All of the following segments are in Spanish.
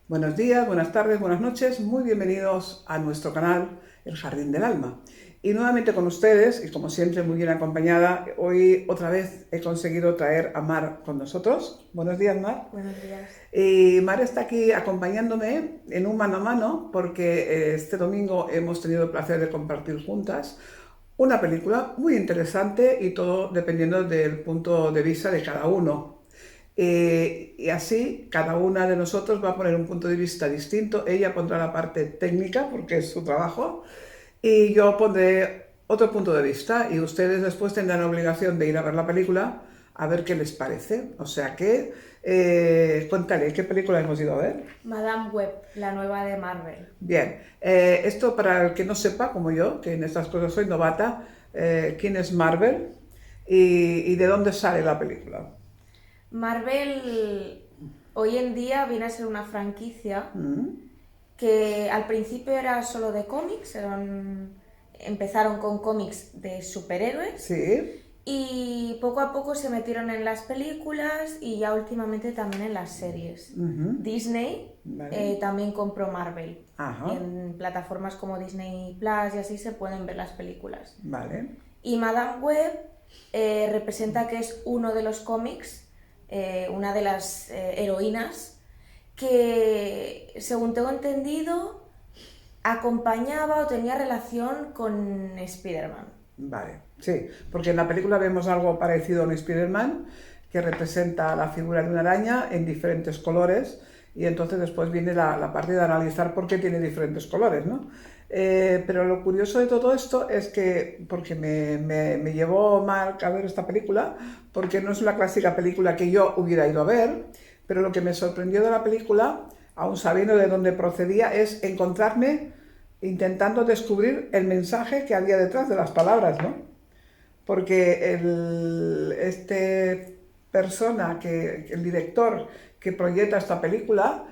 Buenos días, buenas tardes, buenas noches, muy bienvenidos a nuestro canal El Jardín del Alma. Y nuevamente con ustedes, y como siempre muy bien acompañada, hoy otra vez he conseguido traer a Mar con nosotros. Buenos días, Mar. Buenos días. Y Mar está aquí acompañándome en un mano a mano porque este domingo hemos tenido el placer de compartir juntas una película muy interesante y todo dependiendo del punto de vista de cada uno. Y así cada una de nosotros va a poner un punto de vista distinto. Ella pondrá la parte técnica porque es su trabajo y yo pondré otro punto de vista y ustedes después tendrán la obligación de ir a ver la película a ver qué les parece. O sea que cuéntale, ¿qué película hemos ido a ver? Madame Web, la nueva de Marvel. Bien, esto para el que no sepa, como yo, que en estas cosas soy novata, ¿quién es Marvel y de dónde sale la película? Marvel hoy en día viene a ser una franquicia que al principio era solo de cómics, empezaron con cómics de superhéroes Sí. y poco a poco se metieron en las películas y ya últimamente también en las series. Disney Vale. también compró Marvel. Ajá. En plataformas como Disney Plus y así se pueden ver las películas. Vale. Y Madame Web representa que es uno de los cómics, una de las heroínas, que según tengo entendido acompañaba o tenía relación con Spider-Man. Vale, sí, porque en la película vemos algo parecido a un Spider-Man que representa la figura de una araña en diferentes colores y entonces después viene la parte de analizar por qué tiene diferentes colores, ¿no? Pero lo curioso de todo esto es que, porque me llevó Mark a ver esta película, porque no es la clásica película que yo hubiera ido a ver, pero lo que me sorprendió de la película, aun sabiendo de dónde procedía, es encontrarme intentando descubrir el mensaje que había detrás de las palabras, ¿no? Porque este persona, el director que proyecta esta película,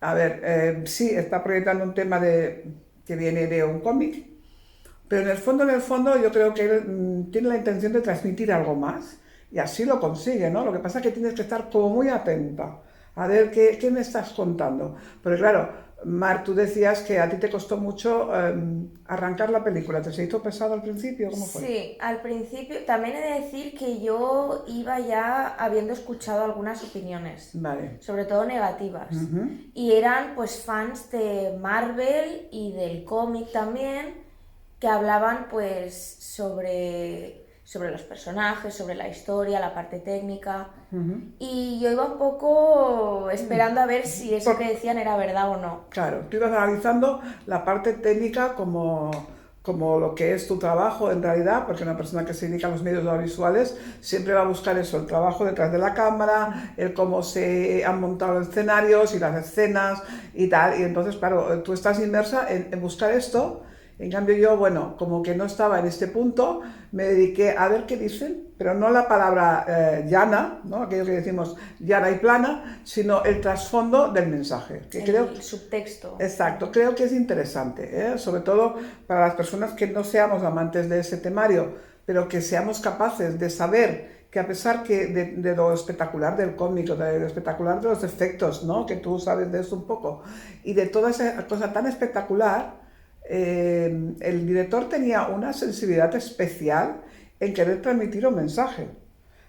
a ver, sí, está proyectando un tema que viene de un cómic, pero en el fondo, yo creo que él tiene la intención de transmitir algo más y así lo consigue, ¿no? Lo que pasa es que tienes que estar como muy atenta a ver qué me estás contando. Pero claro, Mar, tú decías que a ti te costó mucho arrancar la película. ¿Te se hizo pesado al principio? ¿Cómo fue? Sí, al principio también he de decir que yo iba ya habiendo escuchado algunas opiniones, Vale. sobre todo negativas, y eran pues fans de Marvel y del cómic también, que hablaban pues sobre los personajes, sobre la historia, la parte técnica, y yo iba un poco esperando a ver si eso Por- que decían era verdad o no. Claro, tú ibas analizando la parte técnica como lo que es tu trabajo en realidad, porque una persona que se dedica a los medios audiovisuales siempre va a buscar eso, el trabajo detrás de la cámara, el cómo se han montado los escenarios y las escenas y tal. Y entonces, claro, tú estás inmersa en buscar esto. En cambio yo, bueno, como que no estaba en este punto, me dediqué a ver qué dicen, pero no la palabra llana, ¿no? Aquello que decimos llana y plana, sino el trasfondo del mensaje. Que creo, El subtexto. exacto, creo que es interesante, sobre todo para las personas que no seamos amantes de ese temario, pero que seamos capaces de saber que a pesar de lo espectacular del cómic, de lo espectacular de los efectos, ¿no? Que tú sabes de eso un poco, y de toda esa cosa tan espectacular, el director tenía una sensibilidad especial en querer transmitir un mensaje.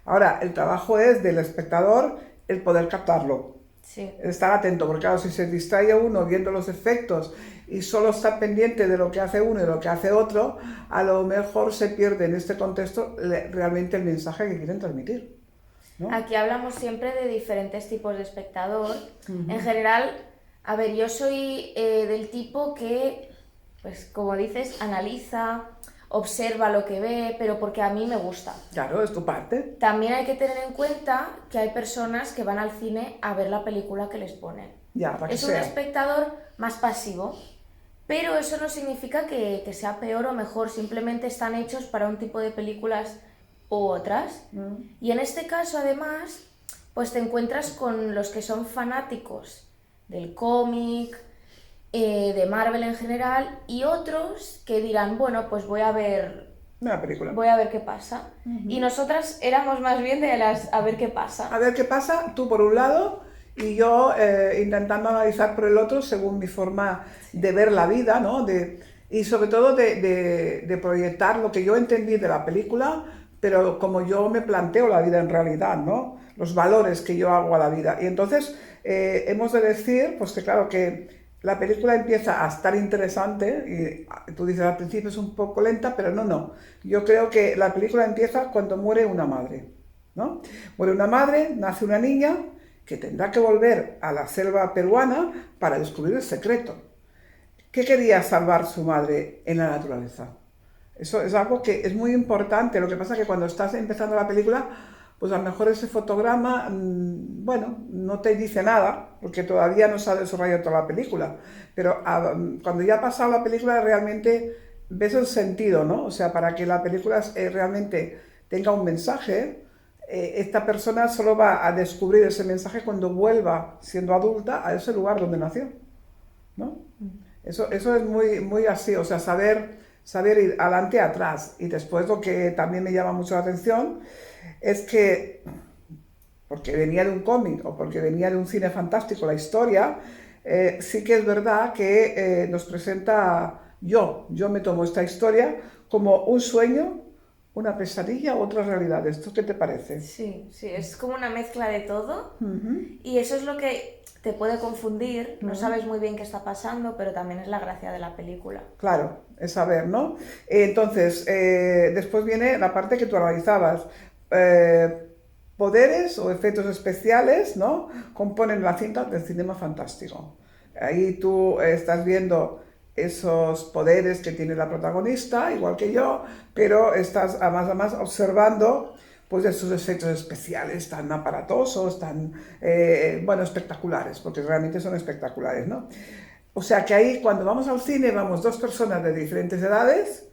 Ahora, el trabajo es del espectador el poder captarlo, Sí. estar atento, porque claro, si se distrae uno viendo los efectos y solo está pendiente de lo que hace uno y lo que hace otro, a lo mejor se pierde en este contexto realmente el mensaje que quieren transmitir, ¿no? Aquí hablamos siempre de diferentes tipos de espectador. En general, a ver, yo soy del tipo que, pues como dices, analiza, observa lo que ve, pero porque a mí me gusta. Claro, es tu parte. También hay que tener en cuenta que hay personas que van al cine a ver la película que les ponen. Ya, para que Es un sea. espectador más pasivo, pero eso no significa que sea peor o mejor, simplemente están hechos para un tipo de películas u otras. Y en este caso, además, pues te encuentras con los que son fanáticos del cómic, de Marvel en general, y otros que dirán, bueno, pues Una película. voy a ver qué pasa. Y nosotras éramos más bien de las a ver qué pasa. A ver qué pasa, tú por un lado y yo intentando analizar por el otro según mi forma de ver la vida, ¿no? Y sobre todo de proyectar lo que yo entendí de la película, pero como yo me planteo la vida en realidad, ¿no? Los valores que yo hago a la vida. Y entonces hemos de decir, pues que claro que la película empieza a estar interesante y tú dices al principio es un poco lenta, pero no. Yo creo que la película empieza cuando muere una madre, ¿no? Muere una madre, nace una niña que tendrá que volver a la selva peruana para descubrir el secreto. ¿Qué quería salvar su madre en la naturaleza? Eso es algo que es muy importante. Lo que pasa es que cuando estás empezando la película, pues a lo mejor ese fotograma, bueno, no te dice nada, porque todavía no se ha desarrollado toda la película. Pero cuando ya ha pasado la película, realmente ves el sentido, ¿no? O sea, para que la película realmente tenga un mensaje, esta persona solo va a descubrir ese mensaje cuando vuelva, siendo adulta, a ese lugar donde nació, ¿no? Eso es muy así, o sea, saber ir adelante y atrás. Y después lo que también me llama mucho la atención es que, porque venía de un cómic o porque venía de un cine fantástico, la historia, sí que es verdad que nos presenta, yo me tomo esta historia como un sueño, una pesadilla o otra realidad. ¿Esto qué te parece? Sí, es como una mezcla de todo y eso es lo que te puede confundir, no sabes muy bien qué está pasando, pero también es la gracia de la película. Claro, es saber, ¿no? Entonces, después viene la parte que tú analizabas. Poderes o efectos especiales, ¿no? Componen la cinta del cinema fantástico. Ahí tú estás viendo esos poderes que tiene la protagonista, igual que yo, pero estás además observando pues esos efectos especiales tan aparatosos, tan, bueno, espectaculares, porque realmente son espectaculares, ¿no? O sea que ahí cuando vamos al cine vamos dos personas de diferentes edades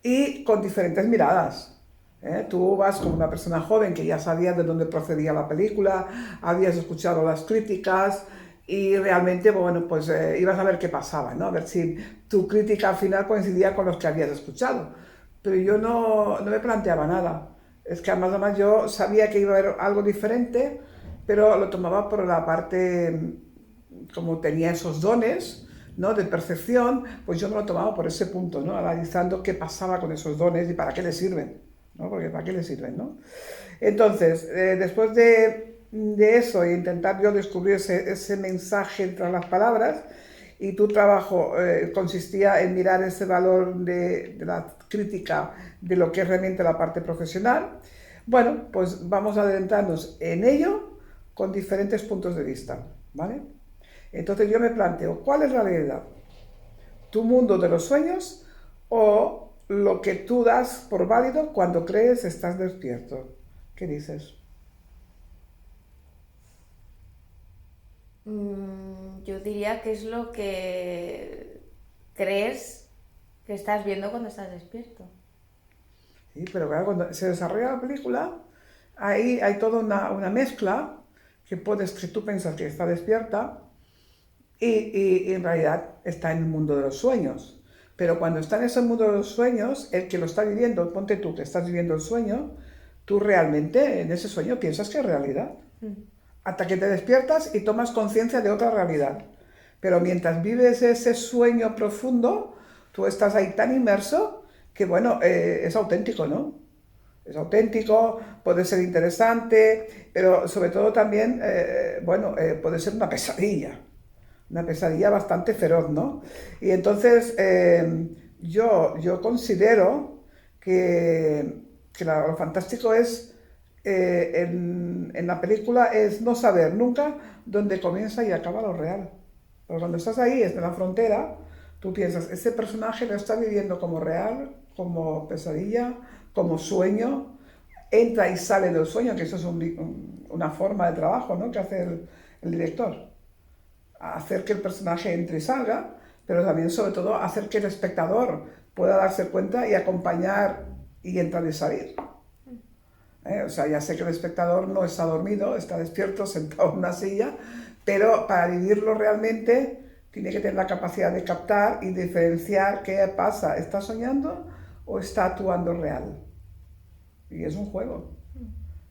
y con diferentes miradas. Tú vas como una persona joven que ya sabías de dónde procedía la película, habías escuchado las críticas y realmente, bueno, pues ibas a ver qué pasaba, ¿no? A ver si tu crítica al final coincidía con los que habías escuchado. Pero yo no me planteaba nada. Es que además yo sabía que iba a haber algo diferente, pero lo tomaba por la parte, como tenía esos dones, ¿no? De percepción, pues yo me lo tomaba por ese punto, ¿no? Analizando qué pasaba con esos dones y para qué les sirven, ¿no? Porque para qué les sirven, ¿no? Entonces, después de eso e intentar yo descubrir ese mensaje entre las palabras, y tu trabajo consistía en mirar ese valor de la crítica de lo que es realmente la parte profesional, bueno, pues vamos a adentrarnos en ello con diferentes puntos de vista, ¿vale? Entonces yo me planteo, ¿cuál es la realidad? ¿Tu mundo de los sueños o lo que tú das por válido cuando crees estás despierto? ¿Qué dices? Yo diría que es lo que crees que estás viendo cuando estás despierto. Sí, pero claro, cuando se desarrolla la película, ahí hay toda una mezcla que tú piensas que está despierta y en realidad está en el mundo de los sueños. Pero cuando está en ese mundo de los sueños, el que lo está viviendo, ponte tú que estás viviendo el sueño, tú realmente en ese sueño piensas que es realidad. Hasta que te despiertas y tomas conciencia de otra realidad. Pero mientras vives ese sueño profundo, tú estás ahí tan inmerso que, bueno, es auténtico, ¿no? Es auténtico, puede ser interesante, pero sobre todo también, bueno, puede ser una pesadilla bastante feroz, ¿no? Y entonces yo considero que lo fantástico es, en la película, es no saber nunca dónde comienza y acaba lo real. Pero cuando estás ahí, en la frontera, tú piensas, ese personaje lo está viviendo como real, como pesadilla, como sueño, entra y sale del sueño, que eso es una forma de trabajo, ¿no? Que hace el director. Hacer que el personaje entre y salga, pero también, sobre todo, hacer que el espectador pueda darse cuenta y acompañar y entrar y salir. O sea, ya sé que el espectador no está dormido, está despierto, sentado en una silla, pero para vivirlo realmente tiene que tener la capacidad de captar y diferenciar qué pasa, ¿está soñando o está actuando real? Y es un juego.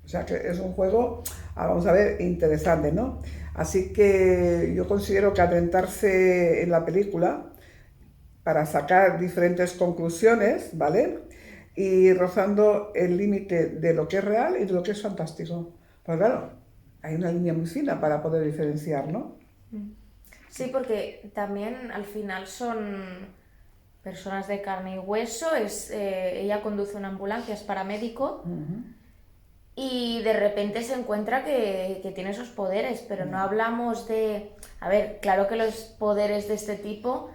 sea que es un juego, vamos a ver, interesante, ¿no? Así que yo considero que adentrarse en la película para sacar diferentes conclusiones, ¿vale? Y rozando el límite de lo que es real y de lo que es fantástico. Pues claro, hay una línea muy fina para poder diferenciar, ¿no? Sí, porque también al final son personas de carne y hueso, ella conduce una ambulancia, es paramédico, y de repente se encuentra que tiene esos poderes, pero no hablamos de... A ver, claro que los poderes de este tipo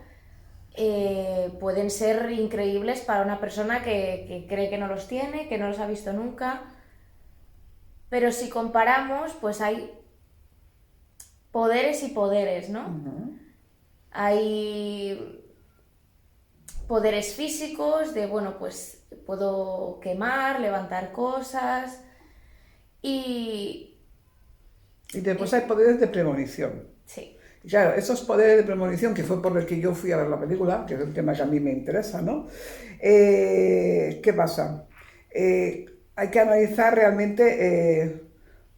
pueden ser increíbles para una persona que cree que no los tiene, que no los ha visto nunca, pero si comparamos, pues hay poderes y poderes, ¿no? Hay poderes físicos de, bueno, pues puedo quemar, levantar cosas y después hay poderes de premonición. Sí. Y claro, esos poderes de premonición, que fue por el que yo fui a ver la película, que es el tema que a mí me interesa, ¿no? ¿Qué pasa? Hay que analizar realmente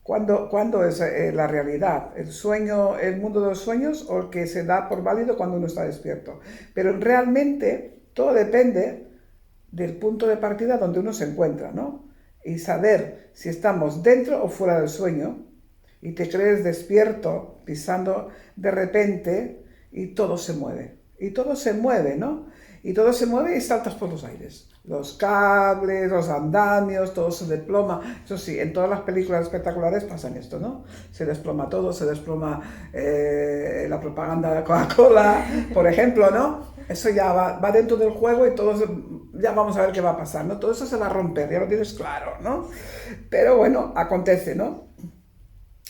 cuándo es la realidad, el sueño, el mundo de los sueños o el que se da por válido cuando uno está despierto. Pero realmente todo depende del punto de partida donde uno se encuentra, ¿no? Y saber si estamos dentro o fuera del sueño y te crees despierto pisando de repente y todo se mueve. Y todo se mueve, ¿no? Y todo se mueve y saltas por los aires. Los cables, los andamios, todo se desploma. Eso sí, en todas las películas espectaculares pasan esto, ¿no? Se desploma todo, se desploma la propaganda de Coca-Cola, por ejemplo, ¿no? Eso ya va dentro del juego y ya vamos a ver qué va a pasar, ¿no? Todo eso se va a romper, ya lo tienes claro, ¿no? Pero bueno, acontece, ¿no?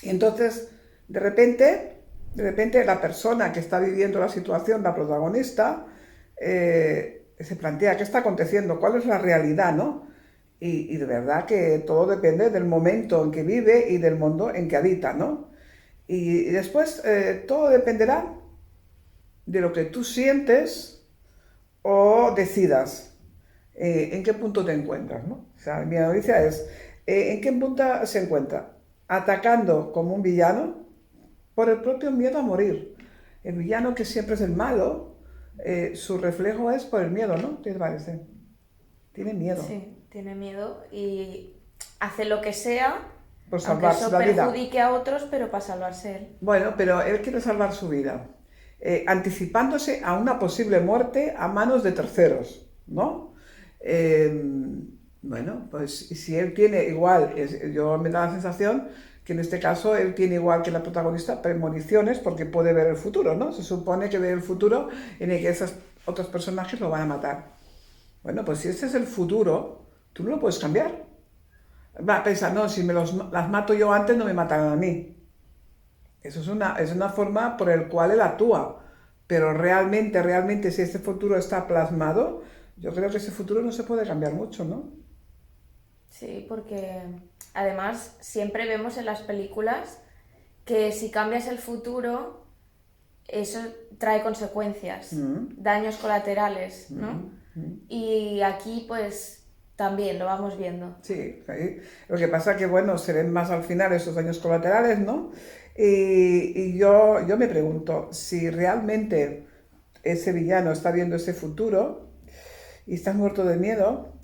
Y entonces, de repente la persona que está viviendo la situación, la protagonista, se plantea qué está aconteciendo, cuál es la realidad, ¿no? Y de verdad que todo depende del momento en que vive y del mundo en que habita, ¿no? Y después todo dependerá de lo que tú sientes o decidas, en qué punto te encuentras, ¿no? O sea, mi noticia es, ¿en qué punto se encuentra? Atacando como un villano por el propio miedo a morir. El villano, que siempre es el malo, su reflejo es por el miedo, ¿no? ¿Qué te parece? Tiene miedo. Sí, tiene miedo y hace lo que sea, Por aunque salvarse eso la vida. perjudique a otros, pero para salvarse él. Bueno, pero él quiere salvar su vida, anticipándose a una posible muerte a manos de terceros, ¿no? Bueno, pues si él tiene igual, yo me da la sensación que en este caso él tiene igual que la protagonista premoniciones porque puede ver el futuro, ¿no? Se supone que ve el futuro en el que esos otros personajes lo van a matar. Bueno, pues si este es el futuro, tú no lo puedes cambiar. Va a pensar, no, si las mato yo antes no me matarán a mí. Eso es una forma por la cual él actúa. Pero realmente si ese futuro está plasmado, yo creo que ese futuro no se puede cambiar mucho, ¿no? Sí, porque además siempre vemos en las películas que si cambias el futuro, eso trae consecuencias, daños colaterales, ¿no? Y aquí pues también lo vamos viendo. Sí, lo que pasa que, bueno, se ven más al final esos daños colaterales, ¿no? Y yo me pregunto, si realmente ese villano está viendo ese futuro y estás muerto de miedo,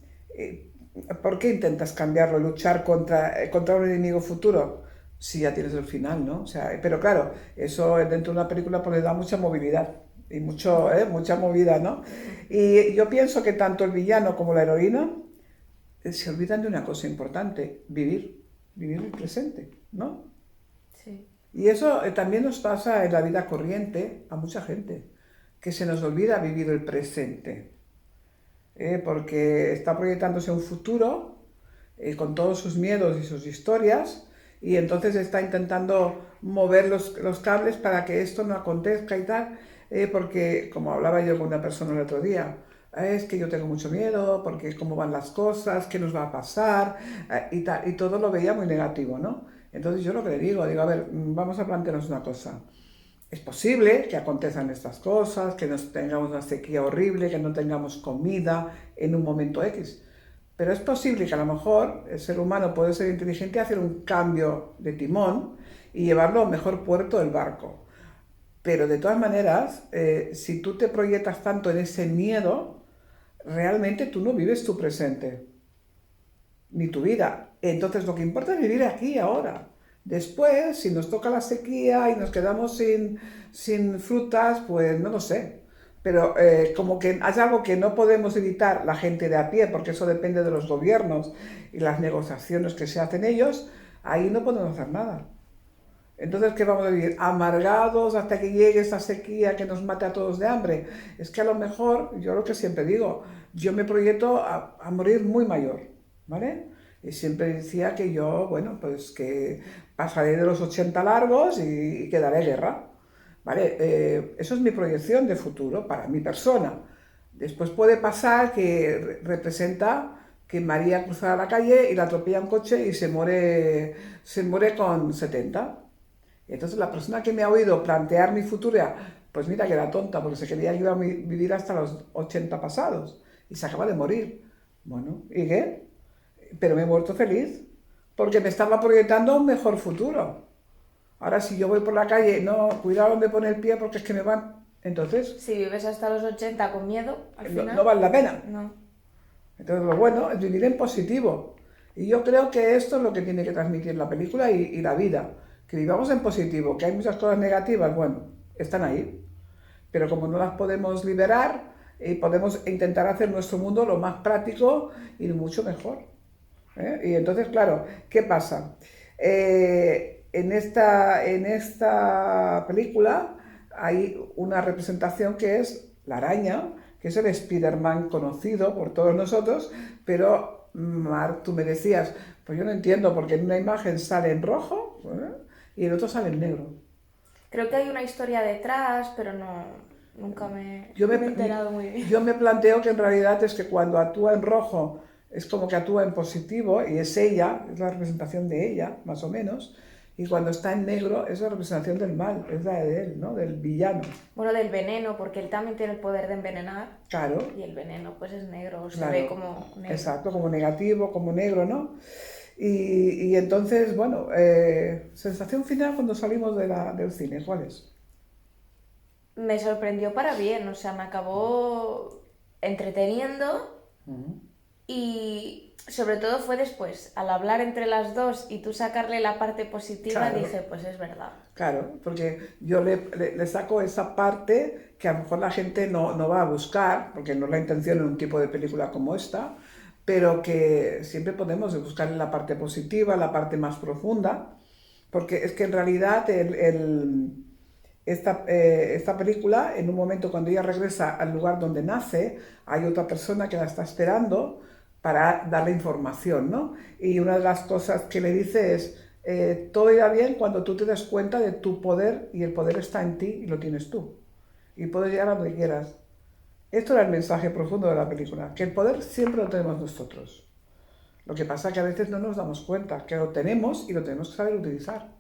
¿por qué intentas cambiarlo, luchar contra un enemigo futuro? Si ya tienes el final, ¿no? O sea, pero claro, eso dentro de una película pues le da mucha movilidad y mucha movida, ¿no? Y yo pienso que tanto el villano como la heroína se olvidan de una cosa importante, vivir el presente, ¿no? Sí. Y eso también nos pasa en la vida corriente a mucha gente, que se nos olvida vivir el presente, porque está proyectándose un futuro con todos sus miedos y sus historias, y entonces está intentando mover los cables para que esto no acontezca y tal, porque como hablaba yo con una persona el otro día, es que yo tengo mucho miedo, porque cómo van las cosas, qué nos va a pasar, y tal, y todo lo veía muy negativo, ¿no? Entonces yo lo que le digo, a ver, vamos a plantearnos una cosa. Es posible que acontezcan estas cosas, que nos tengamos una sequía horrible, que no tengamos comida en un momento X, Pero es posible que a lo mejor el ser humano puede ser inteligente y hacer un cambio de timón y llevarlo a mejor puerto del barco. Pero de todas maneras, si tú te proyectas tanto en ese miedo, realmente tú no vives tu presente, ni tu vida. Entonces lo que importa es vivir aquí y ahora. Después, si nos toca la sequía y nos quedamos sin frutas, pues no lo sé. Pero como que hay algo que no podemos evitar la gente de a pie, porque eso depende de los gobiernos y las negociaciones que se hacen ellos, ahí no podemos hacer nada. Entonces, ¿qué vamos a vivir? ¿Amargados hasta que llegue esa sequía que nos mate a todos de hambre? Es que a lo mejor, yo lo que siempre digo, yo me proyecto a morir muy mayor, ¿vale? Y siempre decía que yo, bueno, pues que pasaré de los 80 largos y quedaré guerra, ¿vale? Eso es mi proyección de futuro para mi persona. Después puede pasar que representa que María cruzara la calle y la atropella un coche y se muere con 70. Entonces la persona que me ha oído plantear mi futuro, pues mira que era tonta, porque se creía que iba a vivir hasta los 80 pasados y se acaba de morir. Bueno, ¿y qué? Pero me he muerto feliz, porque me estaba proyectando un mejor futuro. Ahora si yo voy por la calle, no, cuidado donde pone el pie porque es que me van. Entonces, Si vives hasta los 80 con miedo, al final... no vale la pena. No. Entonces lo bueno es vivir en positivo. Y yo creo que esto es lo que tiene que transmitir la película y la vida. Que vivamos en positivo, que hay muchas cosas negativas, bueno, están ahí. Pero como no las podemos liberar, podemos intentar hacer nuestro mundo lo más práctico y mucho mejor. Y entonces, claro, ¿qué pasa? En esta película hay una representación que es la araña, que es el Spider-Man conocido por todos nosotros, pero Marc, tú me decías, pues yo no entiendo, porque en una imagen sale en rojo y en otro sale en negro. Creo que hay una historia detrás, pero no, nunca me he enterado muy bien. Yo me planteo que en realidad es que cuando actúa en rojo es como que actúa en positivo y es ella, es la representación de ella, más o menos, y cuando está en negro es la representación del mal, es la de él, ¿no? Del villano. Bueno, del veneno, porque él también tiene el poder de envenenar. Claro. Y el veneno pues es negro, se Claro. ve como negro. Exacto, como negativo, como negro, ¿no? Y entonces, bueno, sensación final cuando salimos del cine, ¿cuál es? Me sorprendió para bien, o sea, me acabó entreteniendo y sobre todo fue después, al hablar entre las dos y tú sacarle la parte positiva, Claro. dije, pues es verdad. Claro, porque yo le saco esa parte que a lo mejor la gente no va a buscar, porque no es la intención en un tipo de película como esta, pero que siempre podemos buscar la parte positiva, la parte más profunda, porque es que en realidad esta película, en un momento cuando ella regresa al lugar donde nace, hay otra persona que la está esperando para darle información, ¿no? Y una de las cosas que le dice es, todo irá bien cuando tú te des cuenta de tu poder y el poder está en ti y lo tienes tú. Y puedes llegar a donde quieras. Esto era el mensaje profundo de la película, que el poder siempre lo tenemos nosotros. Lo que pasa es que a veces no nos damos cuenta, que lo tenemos y lo tenemos que saber utilizar.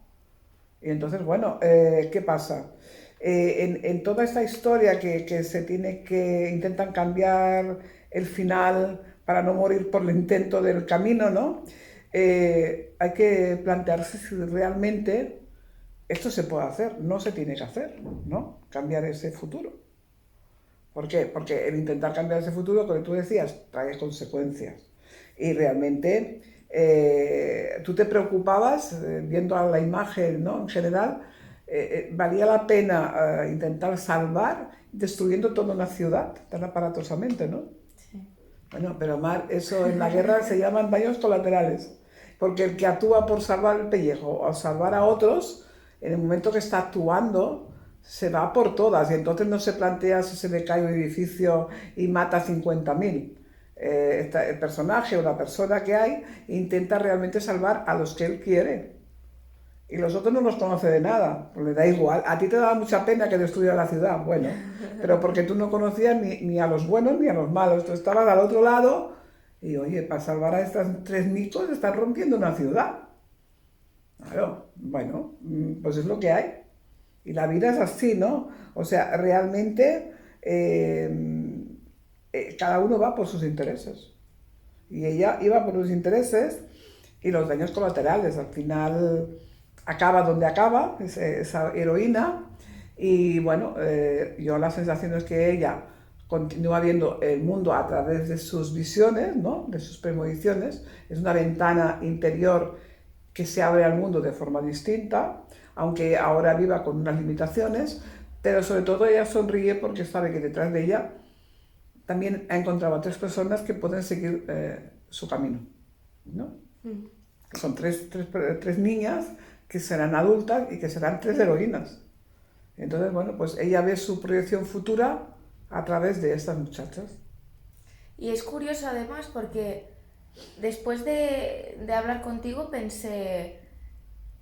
Y entonces, bueno, ¿qué pasa? En toda esta historia que se tiene que intentan cambiar el final para no morir por el intento del camino, ¿no? Hay que plantearse si realmente esto se puede hacer, no se tiene que hacer, ¿no? Cambiar ese futuro. ¿Por qué? Porque el intentar cambiar ese futuro, como tú decías, trae consecuencias. Y realmente tú te preocupabas, viendo a la imagen, ¿no? En general, valía la pena intentar salvar destruyendo toda una ciudad tan aparatosamente, ¿no? Sí. Bueno, pero Mar, eso en la guerra se llaman daños colaterales, porque el que actúa por salvar el pellejo o salvar a otros, en el momento que está actuando, se va por todas y entonces no se plantea si se le cae un edificio y mata a 50.000. El personaje o la persona que hay intenta realmente salvar a los que él quiere. Y los otros no los conoce de nada, pues le da igual. A ti te daba mucha pena que destruyera la ciudad, bueno, pero porque tú no conocías ni a los buenos ni a los malos. Tú estabas al otro lado y, oye, para salvar a estos tres micos están rompiendo una ciudad. Claro, bueno, pues es lo que hay. Y la vida es así, ¿no? O sea, realmente cada uno va por sus intereses. Y ella iba por los intereses y los daños colaterales. Al final acaba donde acaba, esa heroína. Y bueno, yo la sensación es que ella continúa viendo el mundo a través de sus visiones, ¿no? De sus premoniciones. Es una ventana interior que se abre al mundo de forma distinta, aunque ahora viva con unas limitaciones, pero sobre todo ella sonríe porque sabe que detrás de ella también ha encontrado a 3 personas que pueden seguir su camino, ¿no? Son tres niñas que serán adultas y que serán 3 heroínas. Entonces, bueno, pues ella ve su proyección futura a través de estas muchachas. Y es curioso además porque después de hablar contigo pensé,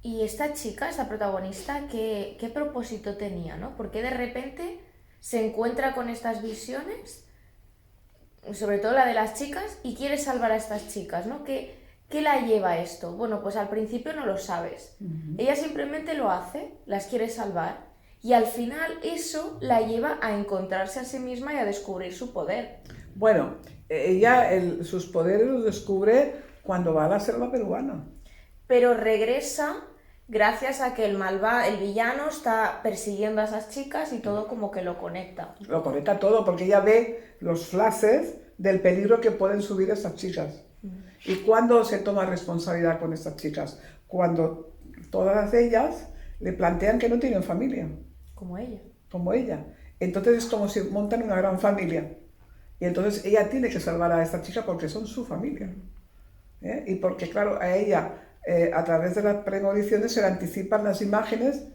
¿y esta chica, esta protagonista, qué propósito tenía, ¿no? Porque de repente se encuentra con estas visiones, sobre todo la de las chicas, y quiere salvar a estas chicas, ¿no? ¿Qué la lleva a esto? Bueno, pues al principio no lo sabes. Ella simplemente lo hace, las quiere salvar, y al final eso la lleva a encontrarse a sí misma y a descubrir su poder. Bueno, ella sus poderes los descubre cuando va a la selva peruana. Pero regresa gracias a que el villano está persiguiendo a esas chicas y todo como que lo conecta. Lo conecta todo porque ella ve los flashes del peligro que pueden subir estas chicas. ¿Y cuándo se toma responsabilidad con estas chicas? Cuando todas ellas le plantean que no tienen familia. Como ella. Como ella. Entonces es como si montan una gran familia. Y entonces ella tiene que salvar a esta chica porque son su familia. Y porque, claro, a ella, a través de las premoniciones, se le anticipan las imágenes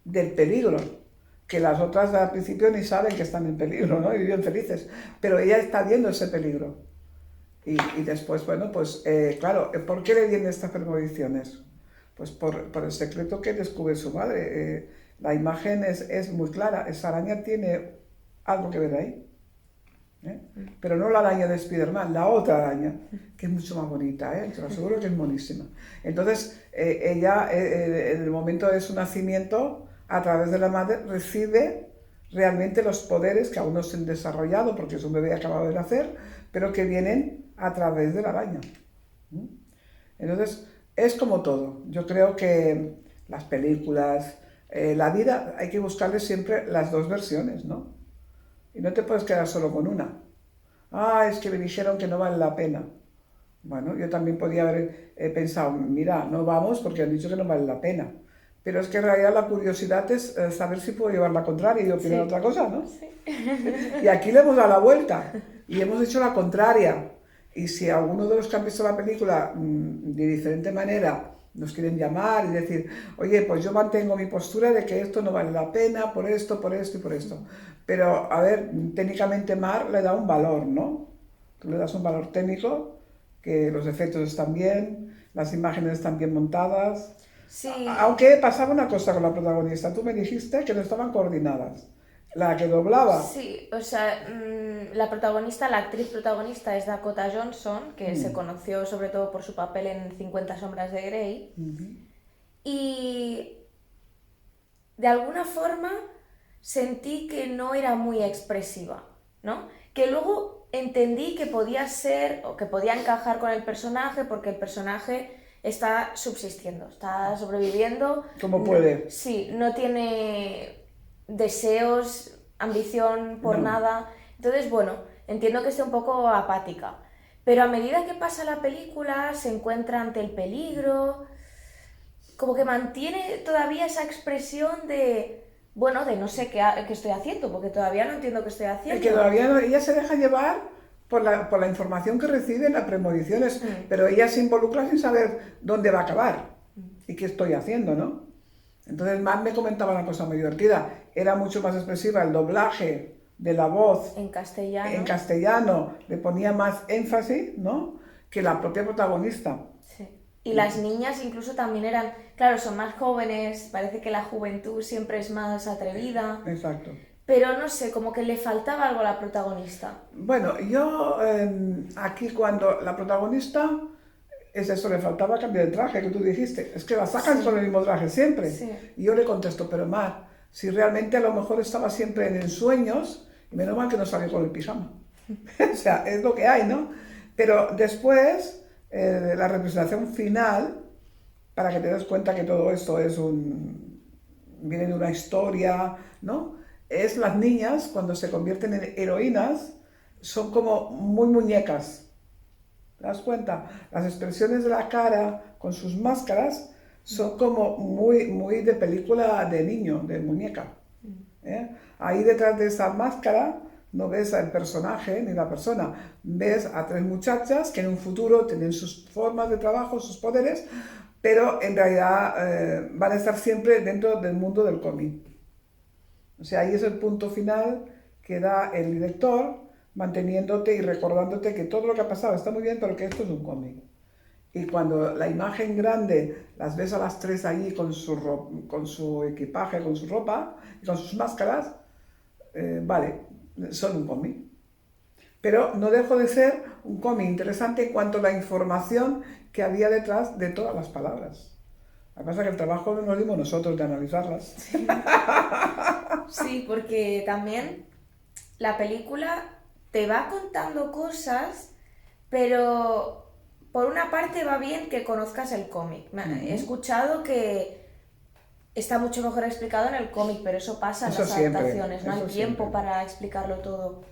del peligro, que las otras al principio ni saben que están en peligro, ¿no? Y viven felices. Pero ella está viendo ese peligro. Y después, bueno, pues, claro, ¿por qué le vienen estas premoniciones? Pues por el secreto que descubre su madre. La imagen es muy clara. Esa araña tiene algo que ver ahí. Pero no la araña de Spider-Man, la otra araña, que es mucho más bonita, te lo aseguro que es monísima. Entonces, ella, en el momento de su nacimiento, a través de la madre, recibe realmente los poderes que aún no se han desarrollado, porque es un bebé acabado de nacer, pero que vienen a través de la araña. Entonces, es como todo. Yo creo que las películas, la vida, hay que buscarle siempre las 2 versiones, ¿no? Y no te puedes quedar solo con una. Es que me dijeron que no vale la pena. Bueno, yo también podía haber pensado, mira, no vamos porque han dicho que no vale la pena. Pero es que en realidad la curiosidad es saber si puedo llevar la contraria y opinar otra cosa, ¿no? Sí. Y aquí le hemos dado la vuelta y hemos hecho la contraria. Y si alguno de los que han visto la película de diferente manera nos quieren llamar y decir, oye, pues yo mantengo mi postura de que esto no vale la pena por esto y por esto. Pero, a ver, técnicamente Mar le da un valor, ¿no? Tú le das un valor técnico, que los efectos están bien, las imágenes están bien montadas. Sí. Aunque pasaba una cosa con la protagonista, tú me dijiste que no estaban coordinadas. La que doblaba. Sí, o sea, la actriz protagonista es Dakota Johnson, que se conoció sobre todo por su papel en 50 sombras de Grey. Y de alguna forma sentí que no era muy expresiva, ¿no? Que luego entendí que podía ser o que podía encajar con el personaje porque el personaje está subsistiendo, está sobreviviendo. Como puede. Sí, no tiene deseos, ambición por nada. Entonces, bueno, entiendo que esté un poco apática. Pero a medida que pasa la película, se encuentra ante el peligro, como que mantiene todavía esa expresión de, bueno, de no sé qué estoy haciendo, porque todavía no entiendo qué estoy haciendo. Es que todavía no, ella se deja llevar por la información que recibe en las premoniciones, pero ella se involucra sin saber dónde va a acabar y qué estoy haciendo, ¿no? Entonces, Matt me comentaba una cosa muy divertida. Era mucho más expresiva el doblaje de la voz en castellano. En castellano le ponía más énfasis, ¿no? Que la propia protagonista. Sí. Y las niñas incluso también eran, claro, son más jóvenes, parece que la juventud siempre es más atrevida. Exacto. Pero no sé, como que le faltaba algo a la protagonista. Bueno, yo aquí cuando la protagonista... Es eso, le faltaba cambiar de traje, que tú dijiste. Es que la sacan con el mismo traje siempre. Sí. Y yo le contesto, pero Mar, si realmente a lo mejor estaba siempre en sueños, y menos mal que no salió con el pijama. O sea, es lo que hay, ¿no? Pero después, la representación final, para que te des cuenta que todo esto viene de una historia, ¿no? Es las niñas, cuando se convierten en heroínas, son como muy muñecas. ¿Te das cuenta? Las expresiones de la cara con sus máscaras son como muy de película de niño, de muñeca. ¿Eh? Ahí detrás de esa máscara no ves al personaje ni la persona, ves a tres muchachas que en un futuro tienen sus formas de trabajo, sus poderes, pero en realidad van a estar siempre dentro del mundo del cómic. O sea, ahí es el punto final que da el director, manteniéndote y recordándote que todo lo que ha pasado está muy bien, pero que esto es un cómic. Y cuando la imagen grande las ves a las tres allí con su equipaje, con su ropa y con sus máscaras, vale, son un cómic. Pero no dejó de ser un cómic interesante en cuanto a la información que había detrás de todas las palabras. Lo que pasa es que el trabajo nos dimos nosotros de analizarlas. Sí, porque también la película te va contando cosas, pero por una parte va bien que conozcas el cómic. He escuchado que está mucho mejor explicado en el cómic, pero eso pasa en las adaptaciones, no hay tiempo para explicarlo todo.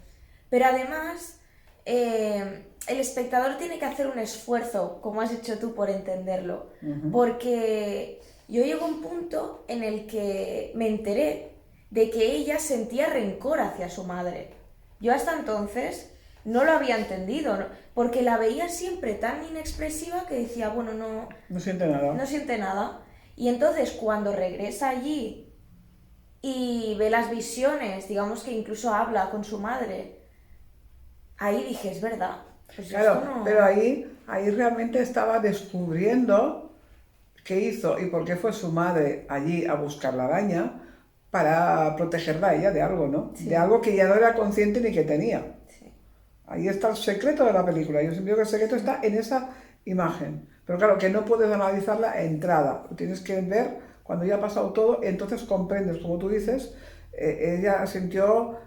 Pero además, el espectador tiene que hacer un esfuerzo, como has hecho tú, por entenderlo. Porque yo llego a un punto en el que me enteré de que ella sentía rencor hacia su madre. Yo hasta entonces no lo había entendido, ¿no? Porque la veía siempre tan inexpresiva que decía, bueno, no siente nada. No siente nada. Y entonces cuando regresa allí y ve las visiones, digamos que incluso habla con su madre, ahí dije, es verdad. Pues claro, no... pero ahí realmente estaba descubriendo qué hizo y por qué fue su madre allí a buscar la araña para protegerla a ella de algo, ¿no? Sí. De algo que ella no era consciente ni que tenía. Sí. Ahí está el secreto de la película. Yo siempre digo que el secreto está en esa imagen. Pero claro, que no puedes analizarla a entrada. Lo tienes que ver cuando ya ha pasado todo, entonces comprendes, como tú dices, ella sintió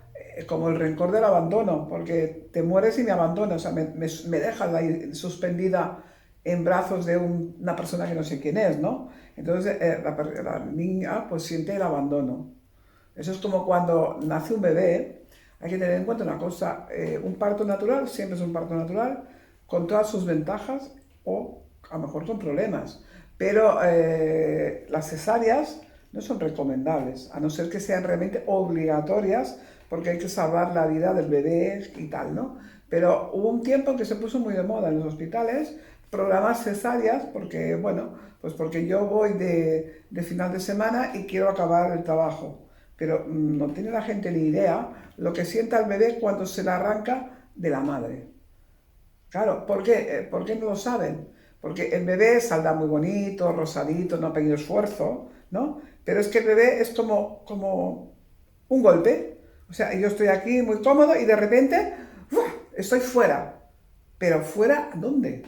como el rencor del abandono, porque te mueres y me abandonas, o sea, me dejas ahí suspendida en brazos de una persona que no sé quién es, ¿no? Entonces la niña pues siente el abandono. Eso es como cuando nace un bebé. Hay que tener en cuenta una cosa, un parto natural siempre es un parto natural, con todas sus ventajas o a lo mejor con problemas, pero las cesáreas no son recomendables, a no ser que sean realmente obligatorias, porque hay que salvar la vida del bebé y tal, ¿no? Pero hubo un tiempo en que se puso muy de moda en los hospitales programar cesáreas, porque, bueno, pues porque yo voy de final de semana y quiero acabar el trabajo, pero no tiene la gente ni idea lo que sienta el bebé cuando se le arranca de la madre. Claro, ¿por qué? ¿Por qué no lo saben? Porque el bebé saldrá muy bonito, rosadito, no ha pedido esfuerzo, ¿no? Pero es que el bebé es como un golpe. O sea, yo estoy aquí muy cómodo y de repente estoy fuera. ¿Pero fuera dónde?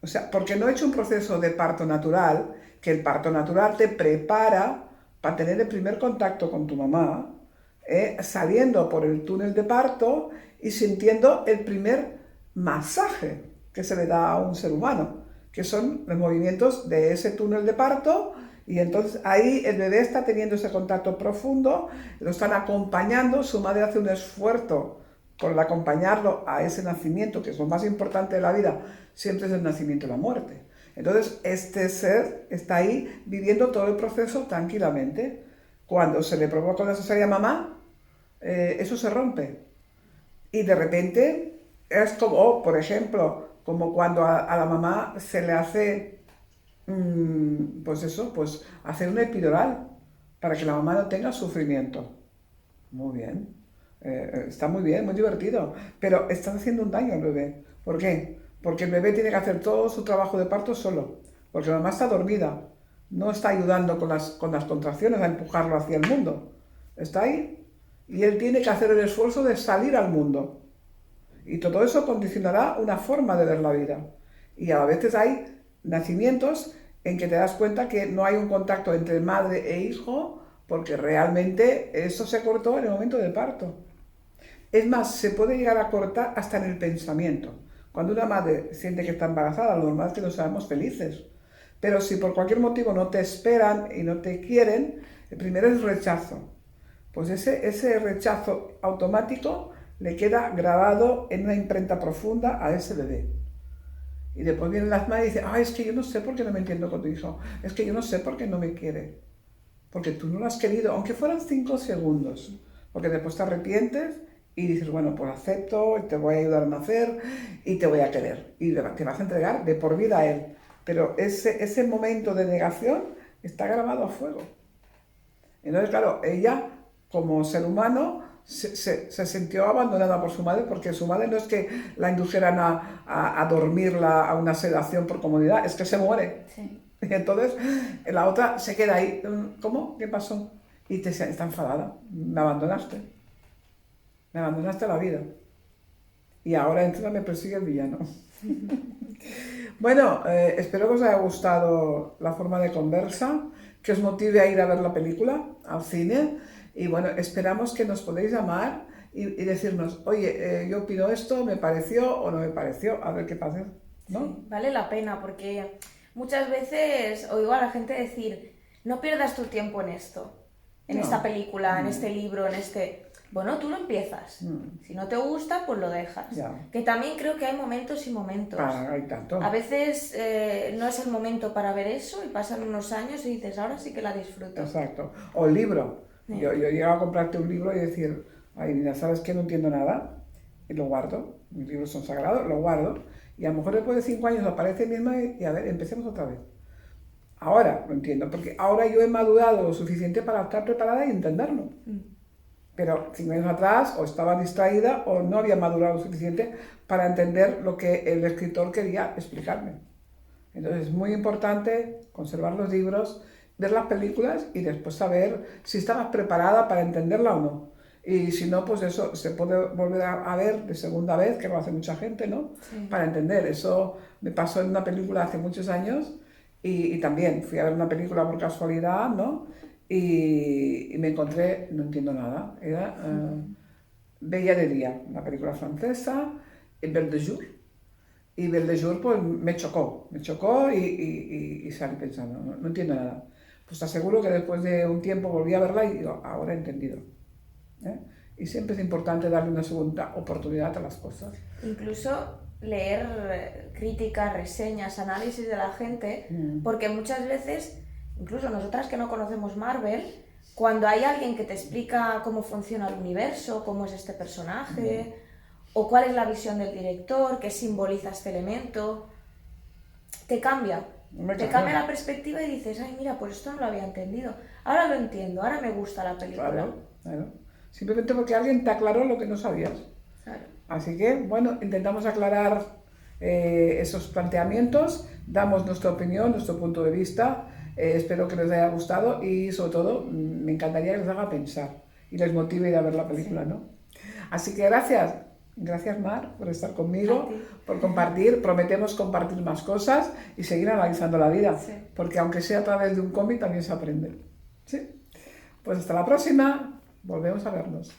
O sea, porque no he hecho un proceso de parto natural, que el parto natural te prepara para tener el primer contacto con tu mamá, saliendo por el túnel de parto y sintiendo el primer masaje que se le da a un ser humano, que son los movimientos de ese túnel de parto, y entonces ahí el bebé está teniendo ese contacto profundo, lo están acompañando, su madre hace un esfuerzo por acompañarlo a ese nacimiento, que es lo más importante de la vida, siempre es el nacimiento y la muerte. Entonces este ser está ahí viviendo todo el proceso tranquilamente. Cuando se le provoca una cesárea a mamá, eso se rompe. Y de repente es como, por ejemplo, como cuando a la mamá se le hace, pues eso, pues hacer una epidural para que la mamá no tenga sufrimiento. Muy bien. Está muy bien, muy divertido, pero estás haciendo un daño al bebé. ¿Por qué? Porque el bebé tiene que hacer todo su trabajo de parto solo, porque la mamá está dormida, no está ayudando con las contracciones a empujarlo hacia el mundo. Está ahí y él tiene que hacer el esfuerzo de salir al mundo. Y todo eso condicionará una forma de ver la vida. Y a veces hay nacimientos en que te das cuenta que no hay un contacto entre madre e hijo, porque realmente eso se cortó en el momento del parto. Es más, se puede llegar a cortar hasta en el pensamiento. Cuando una madre siente que está embarazada, lo normal es que no seamos felices. Pero si por cualquier motivo no te esperan y no te quieren, el primero es rechazo. Pues ese rechazo automático le queda grabado en una imprenta profunda a ese bebé. Y después vienen las madres y dicen, es que yo no sé por qué no me entiendo con tu hijo, es que yo no sé por qué no me quiere. Porque tú no lo has querido, aunque fueran 5 segundos. Porque después te arrepientes y dices, bueno, pues acepto, te voy a ayudar a nacer y te voy a querer. Y te vas a entregar de por vida a él. Pero ese momento de negación está grabado a fuego. Entonces, claro, ella, como ser humano, se sintió abandonada por su madre, porque su madre no es que la indujeran a dormirla a una sedación por comodidad, es que se muere. Sí. Y entonces la otra se queda ahí, ¿cómo? ¿Qué pasó? Y está enfadada, me abandonaste la vida. Y ahora encima me persigue el villano. Bueno, espero que os haya gustado la forma de conversa, que os motive a ir a ver la película, al cine, y bueno, esperamos que nos podáis llamar y decirnos, oye, yo opino esto, me pareció o no me pareció, a ver qué pasa, ¿no? Sí, vale la pena, porque muchas veces oigo a la gente decir, no pierdas tu tiempo en esto, en esta película, en este libro, en este... Bueno, tú lo empiezas. Si no te gusta, pues lo dejas. Ya. Que también creo que hay momentos y momentos. Hay tanto. A veces no es el momento para ver eso y pasan unos años y dices, ahora sí que la disfruto. Exacto. O el libro. Sí. Yo llegaba a comprarte un libro y decir, ay, mira, ¿sabes qué? No entiendo nada. Y lo guardo. Mis libros son sagrados, lo guardo. Y a lo mejor después de 5 años aparece misma y a ver, empecemos otra vez. Ahora lo entiendo, porque ahora yo he madurado lo suficiente para estar preparada y entenderlo. Pero 5 años atrás o estaba distraída o no había madurado lo suficiente para entender lo que el escritor quería explicarme. Entonces es muy importante conservar los libros, ver las películas y después saber si estabas preparada para entenderla o no. Y si no, pues eso se puede volver a ver de segunda vez, que lo hace mucha gente, ¿no? Sí. Para entender. Eso me pasó en una película hace muchos años y también fui a ver una película por casualidad, ¿no? Y me encontré, no entiendo nada, era Bella de Día, una película francesa, Belle de Jour. Y Belle de Jour pues me chocó y salí pensando, no entiendo nada. Pues te aseguro que después de un tiempo volví a verla y digo, ahora he entendido. Y siempre es importante darle una segunda oportunidad a las cosas. Incluso leer críticas, reseñas, análisis de la gente, porque muchas veces, incluso nosotras que no conocemos Marvel, cuando hay alguien que te explica cómo funciona el universo, cómo es este personaje, o cuál es la visión del director, qué simboliza este elemento, te cambia. Te cambia la perspectiva y dices, ay, mira, pues esto no lo había entendido. Ahora lo entiendo, ahora me gusta la película. Claro. Simplemente porque alguien te aclaró lo que no sabías. Claro. Así que, bueno, intentamos aclarar esos planteamientos, damos nuestra opinión, nuestro punto de vista. Espero que les haya gustado y, sobre todo, me encantaría que les haga pensar y les motive a ir a ver la película, ¿no? Así que gracias. Gracias, Mar, por estar conmigo, por compartir. Prometemos compartir más cosas y seguir analizando la vida, porque aunque sea a través de un cómic, también se aprende. ¿Sí? Pues hasta la próxima. Volvemos a vernos.